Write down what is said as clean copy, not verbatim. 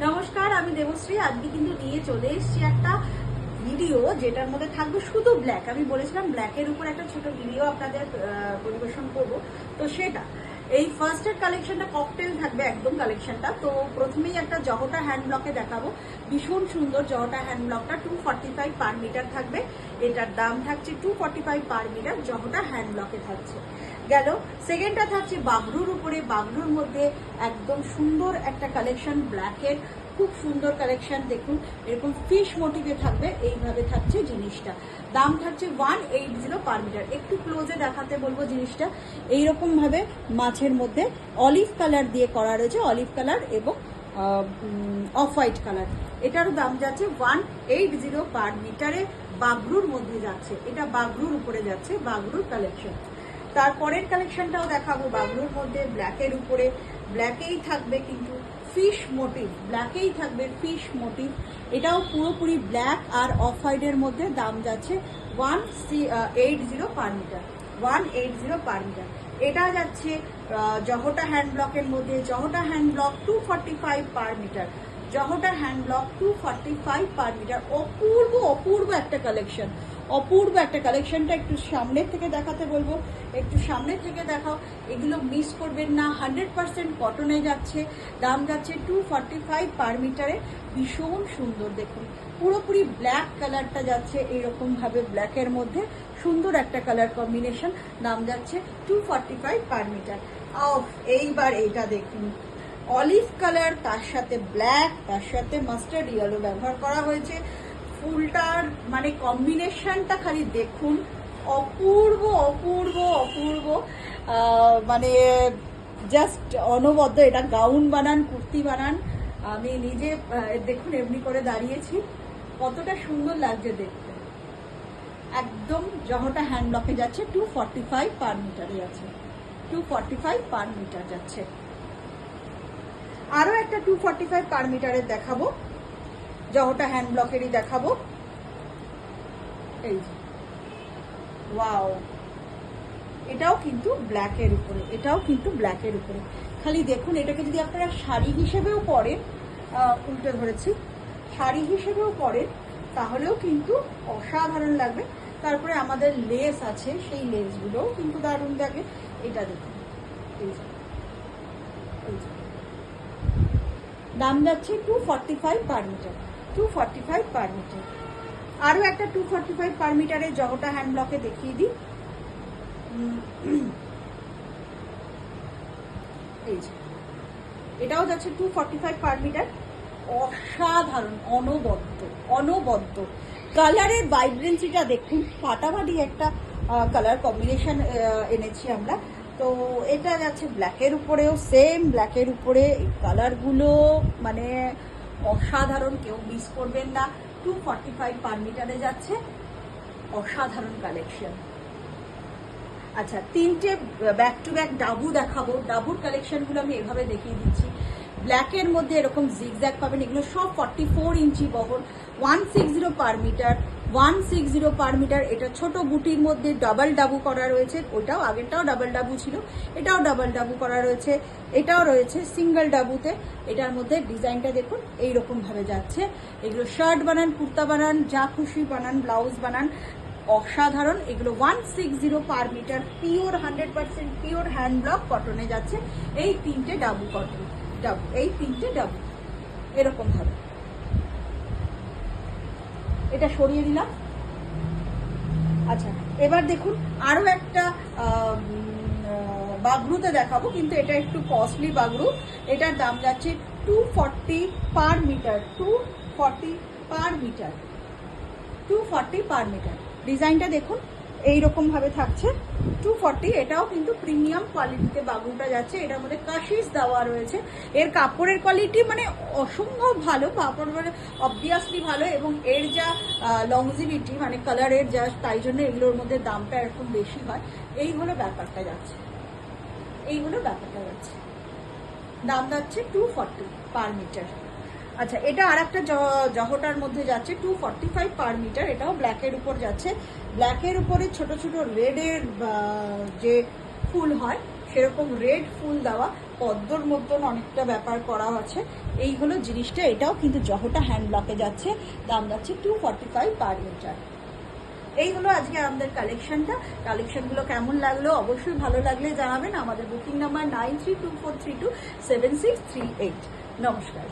নমস্কার, আমি দেবশ্রী। আজকে কিন্তু নিয়ে চলে এসেছি একটা ভিডিও যেটার মধ্যে থাকবে শুধু ব্ল্যাক। আমি বলেছিলাম ব্ল্যাকের উপর একটা ছোট ভিডিও আপনাদের পরিবেশন করব, তো সেটা এই ফার্স্টের কালেকশনটা ককটেল থাকবে একদম কালেকশনটা। তো প্রথমেই একটা জহটা হ্যান্ড ব্লকে দেখাবো, ভীষণ সুন্দর জহটা হ্যান্ড ব্লকটা 245 পার মিটার থাকবে। এটার দাম থাকছে 245 পার মিটার, জহটা হ্যান্ড ব্লকে থাকছে। গেল সেকেন্ডটা থাকছে বাগরুর উপরে, বাগরুর মধ্যে একদম সুন্দর একটা কালেকশন ব্ল্যাকের, খুব সুন্দর কালেকশন। দেখুন এরকম ফিশ মোটিভে থাকবে, এইভাবে থাকছে জিনিসটা। দাম থাকছে 180 পার মিটার। একটু ক্লোজে দেখাতে বলবো জিনিসটা। এইরকম ভাবে মাছের মধ্যে অলিভ কালার দিয়ে করা রয়েছে, অলিভ কালার এবং অফ হোয়াইট কালার। এটারও দাম যাচ্ছে 180 পার মিটারে, বাগরুর মধ্যে যাচ্ছে। এটা বাগরুর উপরে যাচ্ছে, বাগরুর কালেকশন। তারপরের কালেকশনটাও দেখাবো বাগরুর মধ্যে, ব্ল্যাকের উপরে, ব্ল্যাকেই থাকবে কিন্তু ফিশ মোটিভ, ব্ল্যাকেই থাকবে ফিশ মোটিভ। এটাও পুরোপুরি ব্ল্যাক আর অফ হোয়াইটের মধ্যে, দাম যাচ্ছে 180 পার মিটার, 180 পার মিটার। এটা যাচ্ছে জহটা হ্যান্ড ব্লকের মধ্যে, জহটা হ্যান্ড ব্লক 245 পার মিটার, জহটা হ্যান্ড ব্লক 245 পার মিটার। অপূর্ব অপূর্ব একটা কালেকশন, অপূর্ব একটা কালেকশনটা একটু সামনের থেকে দেখাতে বলবো, একটু সামনে থেকে দেখাও। এগুলো মিস করবেন না, 100% কটনে যাচ্ছে। দাম যাচ্ছে 245 পার মিটারে, ভীষণ সুন্দর। দেখুন পুরোপুরি ব্ল্যাক কালারটা যাচ্ছে এইরকম ভাবে, ব্ল্যাকের মধ্যে সুন্দর একটা কালার কম্বিনেশন। দাম যাচ্ছে 245 পার মিটার। এইবার এইটা দেখুন, অলিভ কালার, তার সাথে ব্ল্যাক, তার সাথে মাস্টার্ড ইয়েলো ব্যবহার করা হয়েছে। ফুলটার মানে কম্বিনেশনটা খালি দেখুন, অপূর্ব অপূর্ব অপূর্ব, মানে জাস্ট অনবদ্য। এটা গাউন বানান, কুর্তি বানান। আমি নিজে দেখুন এমনি করে দাঁড়িয়েছি, কতটা সুন্দর লাগছে দেখতে। একদম জহটা হ্যান্ড ব্লকে যাচ্ছে, 245 পার মিটারে আছে, 245 পার মিটার যাচ্ছে। আরো একটা 245 পার মিটারের দেখাবো, জহটা হ্যান্ড ব্লকেরই দেখাবো। এই ওয়াও, এটাও কিন্তু ব্ল্যাকের উপরে, এটাও কিন্তু ব্ল্যাকের উপরে। খালি দেখুন, এটাকে যদি আপনারা শাড়ি হিসেবেও পরেন, উল্টে ধরেছি, শাড়ি হিসেবেও পরেন তাহলেও কিন্তু অসাধারণ লাগবে। তারপরে আমাদের লেস আছে, সেই লেসগুলোও কিন্তু দারুণ লাগে। এটা দেখুন, দাম যাচ্ছে 245 পার মিটার, 245 পার মিটার। আরো একটা 245 পার মিটারের জহটা হ্যান্ড ব্লকে দেখিয়ে দিই। এই যে এটাও যাচ্ছে 245 পার মিটার। অসাধারণ, অনবদ্য অনবদ্য কালারের ভাইব্রেন্সিটা দেখুন, ফাটাফাটি একটা কালার কম্বিনেশন এনেছি আমরা। তো এটা যাচ্ছে ব্ল্যাকের উপরেও, সেম ব্ল্যাকের উপরে। এই কালারগুলো মানে অসাধারণ, কেউ মিস করবেন না। 245 পার মিটারে যাচ্ছে, অসাধারণ কালেকশন। আচ্ছা, তিনটে ব্যাক টু ব্যাক ডাবু দেখাবো। ডাবুর কালেকশনগুলো আমি এভাবে দেখিয়ে দিচ্ছি। ব্ল্যাকের মধ্যে এরকম জিগজ্যাগ পাবেন, এগুলো সব 44 ইঞ্চি বহর, 160 পার মিটার, 160 পার মিটার। এটা ছোট বুটির মধ্যে ডাবল ডাবু করা রয়েছে, ওইটাও আগেরটাও ডাবল ডাবু ছিল, এটাও ডাবল ডাবু করা রয়েছে, এটাও রয়েছে সিঙ্গেল ডাবুতে। এটার মধ্যে ডিজাইনটা দেখুন, এইরকম ভাবে যাচ্ছে। এগুলো শার্ট বানান, কুর্তা বানান, যা খুশি বানান, ব্লাউজ বানান, অসাধারণ। এগুলো 160 per metre, pure 100% pure hand block কটনে যাচ্ছে। এই তিনটে ডাবু কটন, ডাবু, এই তিনটে ডাবু এরকম ভাবে। এটা সরিয়ে দিলাম। আচ্ছা, এবার দেখুন আরো একটা বাগরুতে দেখাবো, কিন্তু এটা একটু কস্টলি বাগরু। এটার দাম যাচ্ছে 240 per metre, 240 per metre, 240 per metre. ডিজাইনটা দেখুন এইরকম ভাবে থাকছে, 240। এটাও কিন্তু প্রিমিয়াম কোয়ালিটিতে বাগরুটা যাচ্ছে। এটার মধ্যে কাশিস দেওয়া রয়েছে। এর কাপড়ের কোয়ালিটি মানে অসম্ভব ভালো, কাপড় মানে অবভিয়াসলি ভালো, এবং এর যা লংজিভিটি মানে কালারের যা, তাই জন্য এগুলোর মধ্যে দামটা এরকম বেশি হয়। এই হলো ব্যাপারটা যাচ্ছে, এই হলো ব্যাপারটা যাচ্ছে। দাম যাচ্ছে 240 পার মিটার। আচ্ছা, এটা আর একটা জহটার মধ্যে যাচ্ছে 245 পার মিটার। এটাও ব্ল্যাকের উপর যাচ্ছে। ব্ল্যাকের উপরে ছোট ছোট রেডের যে ফুল হয়, সেরকম রেড ফুল দেওয়া, পদ্মর মতন অনেকটা ব্যাপার করা আছে। এই হলো জিনিসটা, এটাও কিন্তু জহটা হ্যান্ড ব্লকে যাচ্ছে, দাম যাচ্ছে 245 পার মিটার। এই হলো আজকে আমাদের কালেকশনগুলো কেমন লাগলো অবশ্যই ভালো লাগলে জানাবেন। আমাদের বুকিং নাম্বার 9324327638। নমস্কার।